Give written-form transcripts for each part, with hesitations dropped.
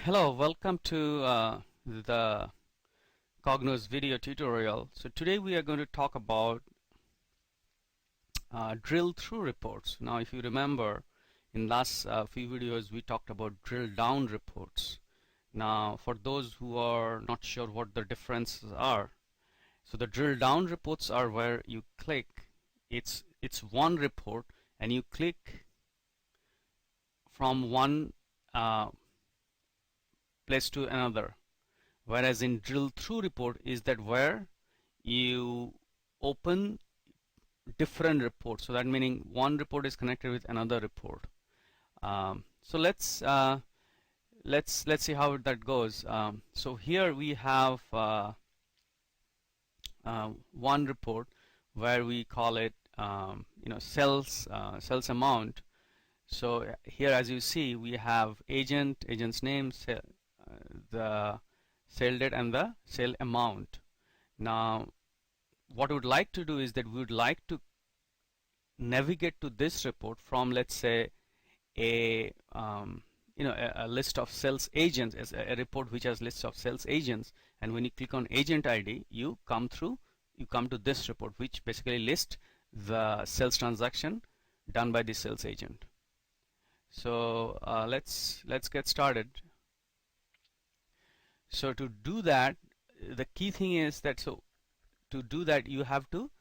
Hello, welcome to the Cognos video tutorial. So today we are going to talk about drill through reports. Now if you remember, in last few videos we talked about drill down reports. Now for those who are not sure what the differences are, so the drill down reports are where you click, it's one report and you click from one place to another, whereas in drill through report is that where you open different reports. So that meaning one report is connected with another report. So let's see how that goes. So here we have one report where we call it sales amount. So here, as you see, we have agent's name, the sale date, and the sale amount. Now what we would like to do is that we would like to navigate to this report from, let's say, a list of sales agents, as a report which has list of sales agents, and when you click on agent ID you come to this report, which basically lists the sales transaction done by the sales agent. So let's get started. So to do that, the key thing is that, so to do that you have to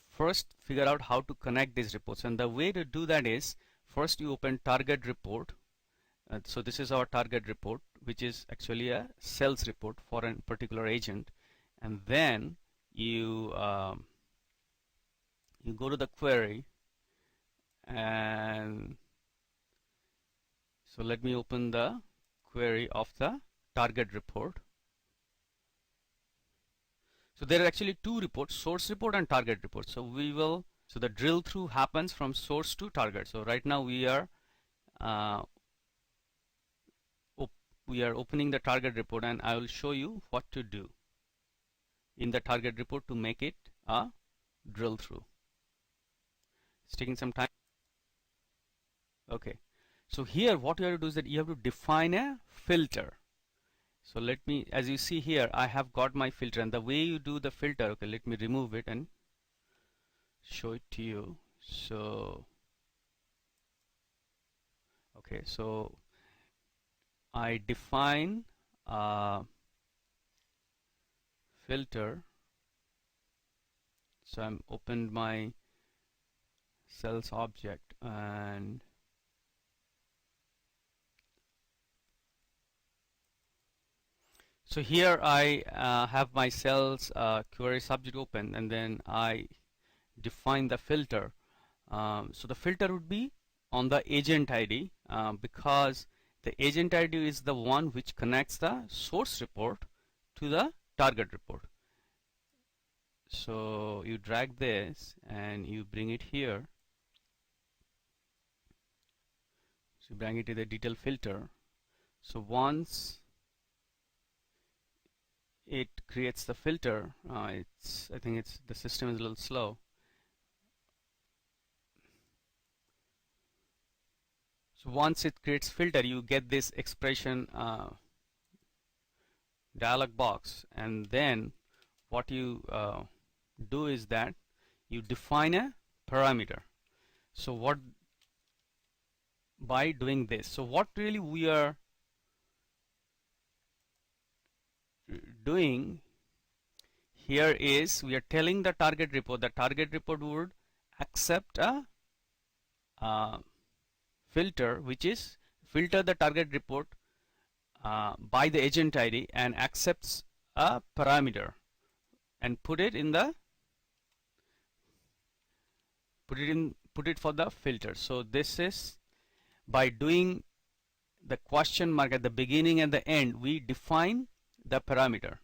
first figure out how to connect these reports, and the way to do that is first you open target report. So this is our target report, which is actually a sales report for a particular agent, and then you go to the query, and so let me open the query of the target report. So there are actually two reports, source report and target report. So the drill through happens from source to target. So right now we are opening the target report, and I will show you what to do in the target report to make it a drill through. It's taking some time. Okay, so here what you have to do is that you have to define a filter. So let me, as you see here, I have got my filter, and the way you do the filter, okay, let me remove it and show it to you. So okay, so I define a filter. So I'm opened my sales object, and so here I have my sales query subject open, and then I define the filter. So the filter would be on the agent ID, because the agent ID is the one which connects the source report to the target report. So you drag this and you bring it here. So you bring it to the detail filter. So once it creates the filter, I think the system is a little slow. So once it creates filter, you get this expression dialog box, and then what you do is that you define a parameter. So what, by doing this, so what really we are doing here is we are telling the target report would accept a filter, which is filter the target report by the agent ID and accepts a parameter and put it for the filter. So this is by doing the question mark at the beginning and the end, we define the parameter.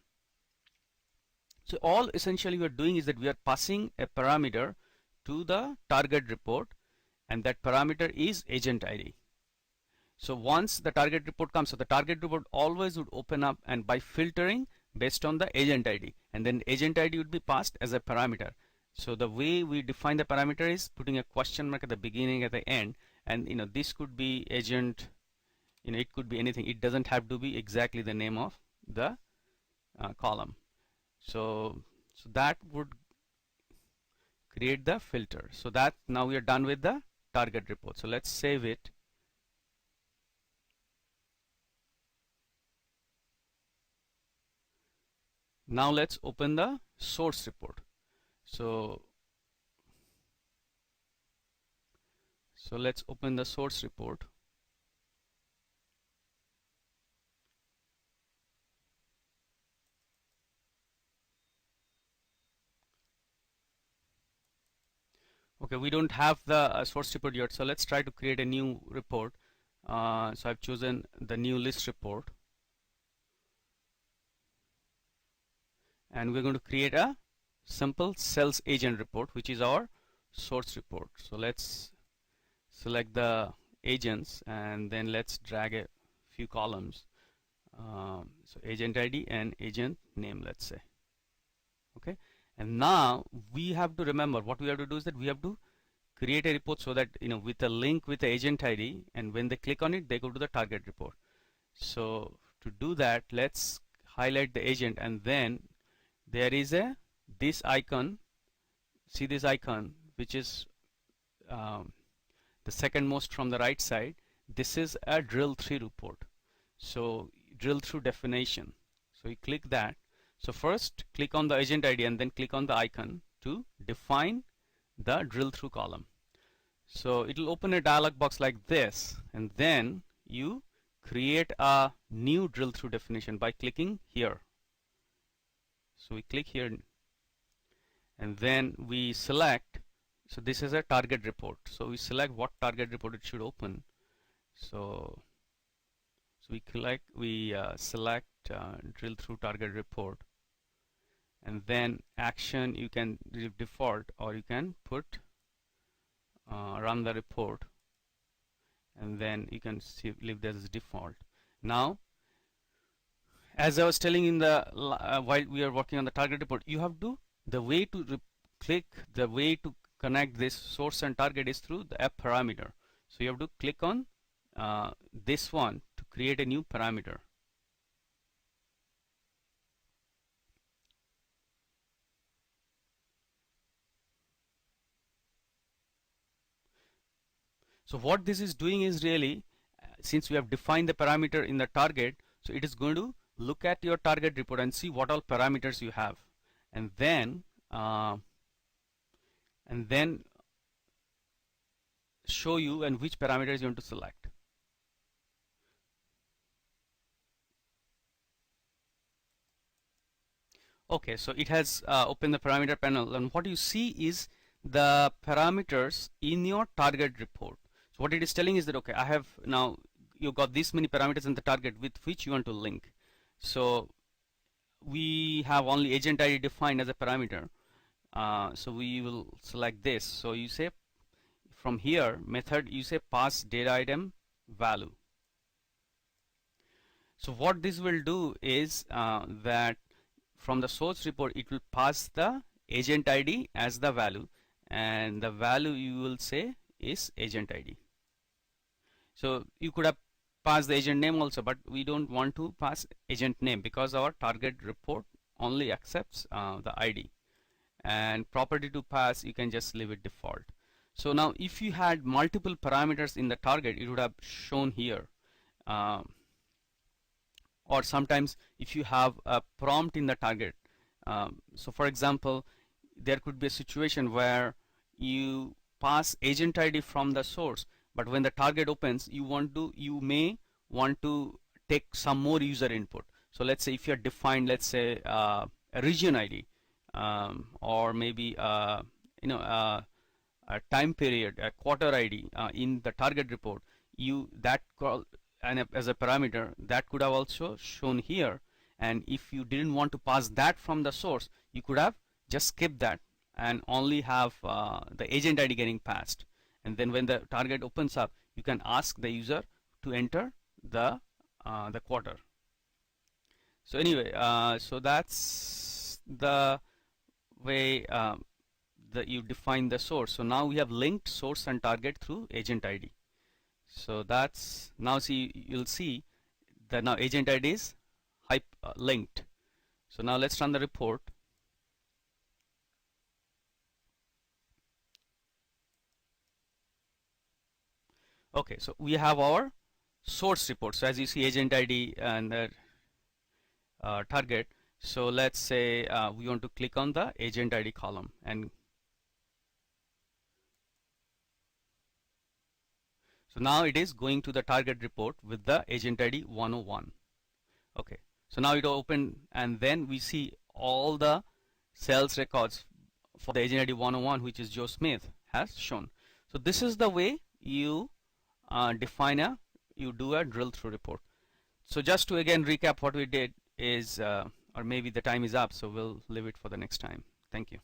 So all essentially we are doing is that we are passing a parameter to the target report, and that parameter is agent ID. So once the target report comes, so the target report always would open up and by filtering based on the agent ID, and then agent ID would be passed as a parameter. So the way we define the parameter is putting a question mark at the beginning, at the end, and this could be agent it could be anything. It doesn't have to be exactly the name of the column. So that would create the filter. So that now we are done with the target report. So let's save it. Now let's open the source report. So let's open the source report. Okay, we don't have the source report yet, so let's try to create a new report. So I've chosen the new list report, and we're going to create a simple sales agent report, which is our source report. So let's select the agents, and then let's drag a few columns. So agent ID and agent name, let's say. Okay, and now we have to remember, what we have to do is that we have to create a report so that with a link with the agent ID, and when they click on it, they go to the target report. So to do that, let's highlight the agent, and then there is this icon. See this icon, which is the second most from the right side. This is a drill through report. So drill through definition. So you click that. So first click on the agent ID and then click on the icon to define the drill through column. So it will open a dialog box like this, and then you create a new drill through definition by clicking here. So we click here, and then we select. So this is a target report. So we select what target report it should open. So we select drill through target report, and then action you can leave default, or you can put run the report, and then you can leave this as default. Now, as I was telling in the while we are working on the target report, you have to the way to connect this source and target is through the app parameter. So you have to click on this one to create a new parameter. So what this is doing is really, since we have defined the parameter in the target, so it is going to look at your target report and see what all parameters you have, and then show you and which parameters you want to select. Okay, so it has opened the parameter panel, and what you see is the parameters in your target report. So what it is telling is that, okay, I have now, you got this many parameters in the target with which you want to link. So we have only agent ID defined as a parameter. So we will select this. So you say from here method, you say pass data item value. So what this will do is that from the source report it will pass the agent ID as the value, and the value you will say is agent ID. So you could have passed the agent name also, but we don't want to pass agent name because our target report only accepts the ID. And property to pass, you can just leave it default. So now if you had multiple parameters in the target, it would have shown here. Or sometimes if you have a prompt in the target, so for example, there could be a situation where you pass agent ID from the source, but when the target opens, you may want to take some more user input. So let's say if you have defined, let's say a region ID, or maybe a time period, a quarter ID in the target report, and as a parameter that could have also shown here. And if you didn't want to pass that from the source, you could have just skipped that and only have the agent ID getting passed. And then when the target opens up, you can ask the user to enter the quarter. So anyway, so that's the way that you define the source. So now we have linked source and target through agent ID. So that's now you'll see that now agent ID is linked. So now let's run the report. Okay, so we have our source report. So as you see, agent ID and the target. So let's say we want to click on the agent ID column, and so now it is going to the target report with the agent ID 101. Okay, so now it opened, and then we see all the sales records for the agent ID 101, which is Joe Smith, has shown. So this is the way you you do a drill through report. So just to again recap what we did is, or maybe the time is up, so we'll leave it for the next time. Thank you.